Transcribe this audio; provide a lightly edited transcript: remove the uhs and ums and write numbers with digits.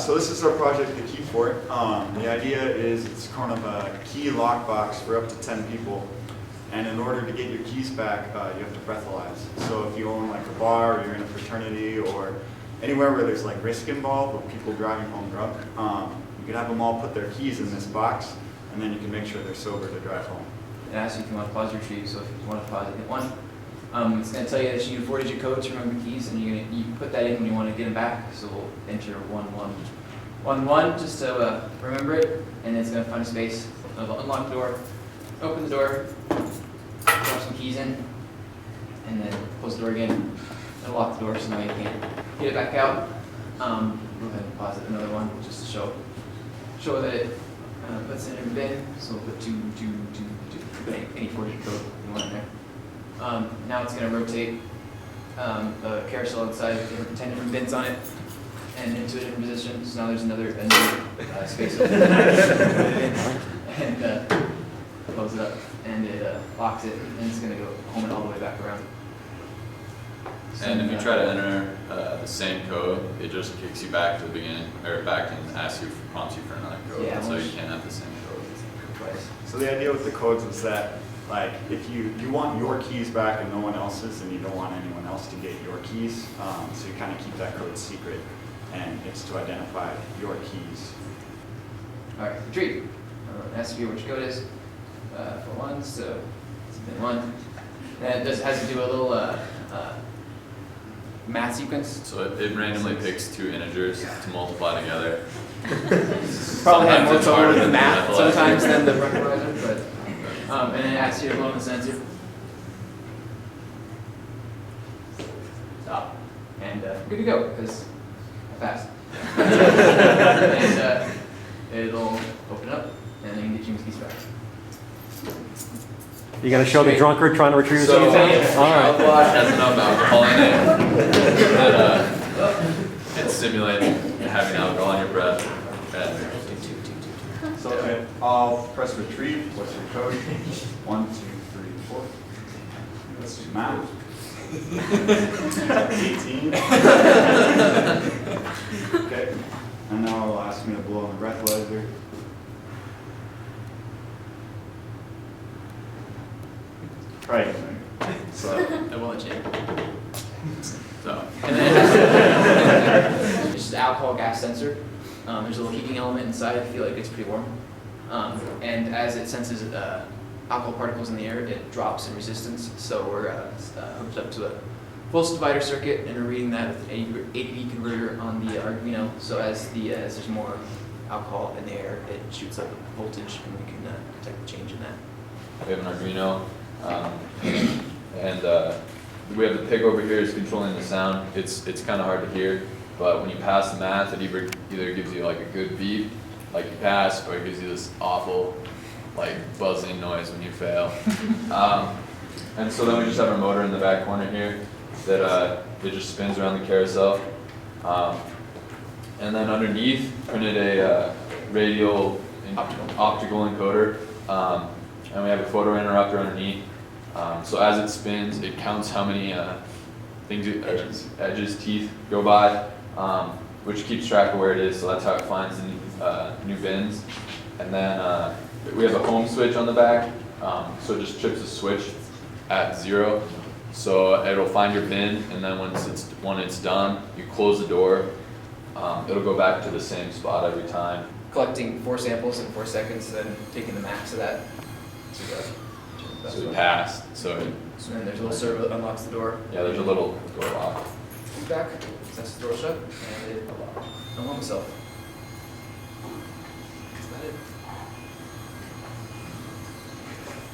So this is our project, the Key Fort. The idea is it's kind of a key lockbox for up to 10 people. And in order to get your keys back, you have to breathalyze. So if you own like a bar, or you're in a fraternity, or anywhere where there's like risk involved with people driving home drunk, you can have them all put their keys in this box, and then you can make sure they're sober to drive home. It asks you if you want to pause your retrieve, so if you want to pause it, hit 1. It's going to tell you that you need a 4-digit code to remember keys, and you put that in when you want to get them back. So we'll enter 1111 just to remember it, and it's going to find a space. It'll unlock the door, open the door, drop some keys in, and then close the door again. It'll lock the door so now you can't get it back out. Go ahead and pause it another one just to show that it puts it in a bin. So we'll put 222, put any 4-digit code you want in there. Now it's going to rotate the carousel outside with 10 different bins on it and into a different position. So now there's another space open. And close it up, and it locks it, and it's going to go home and all the way back around. So and if you try to enter the same code, it just kicks you back to the beginning, or back and prompts you for another code. Yeah, so you can't have the same code twice. So the idea with the codes is that, like, if you want your keys back and no one else's, and you don't want anyone else to get your keys, so you kind of keep that code secret, and it's to identify your keys. All right, retrieve. Ask you which code is for 1, so it's bin 1. Then it has to do a little math sequence. So it randomly picks 2 integers to multiply together. Probably have more it's trouble harder with the than math the sometimes than the breathalyzer, but and then it asks you to blow in the sensor. Stop. And good to go, because fast. And it'll open up, and then you can get your keys back. You gonna show the drunkard trying to retrieve his So keys? All right. mouthwash has enough alcohol in it that it simulates having alcohol in your breath. So I'll press retrieve. What's your code? 1, 2, 3, 4. Let's do math. 18. Okay. And now it'll ask me to blow on the breathalyzer. Right. So I won't let you. So And then it's just an alcohol gas sensor. There's a little heating element inside. I feel like it's pretty warm. And as it senses alcohol particles in the air, it drops in resistance. So we're hooked up to a pulse divider circuit, and we're reading that with an ADV converter on the Arduino. So as there's more alcohol in the air, it shoots up the voltage, and we can detect the change in that. we have an Arduino, and we have the pig over here is controlling the sound. It's kind of hard to hear, but when you pass the math, it either gives you like a good beep, like you pass, or it gives you this awful, like buzzing noise when you fail. And so then we just have our motor in the back corner here that it just spins around the carousel. And then underneath, printed a radial optical encoder, and we have a photo interrupter underneath. So as it spins, it counts how many edges, teeth go by, which keeps track of where it is. So that's how it finds the new bins. And then we have a home switch on the back, so it just trips a switch at 0. So it'll find your bin, and then when it's done, you close the door. It'll go back to the same spot every time. Collecting 4 samples in 4 seconds, then taking the max of that. So we passed. So then there's a little servo that unlocks the door. yeah, there's a little door lock. Back, sets the door shut, and it unlocks itself.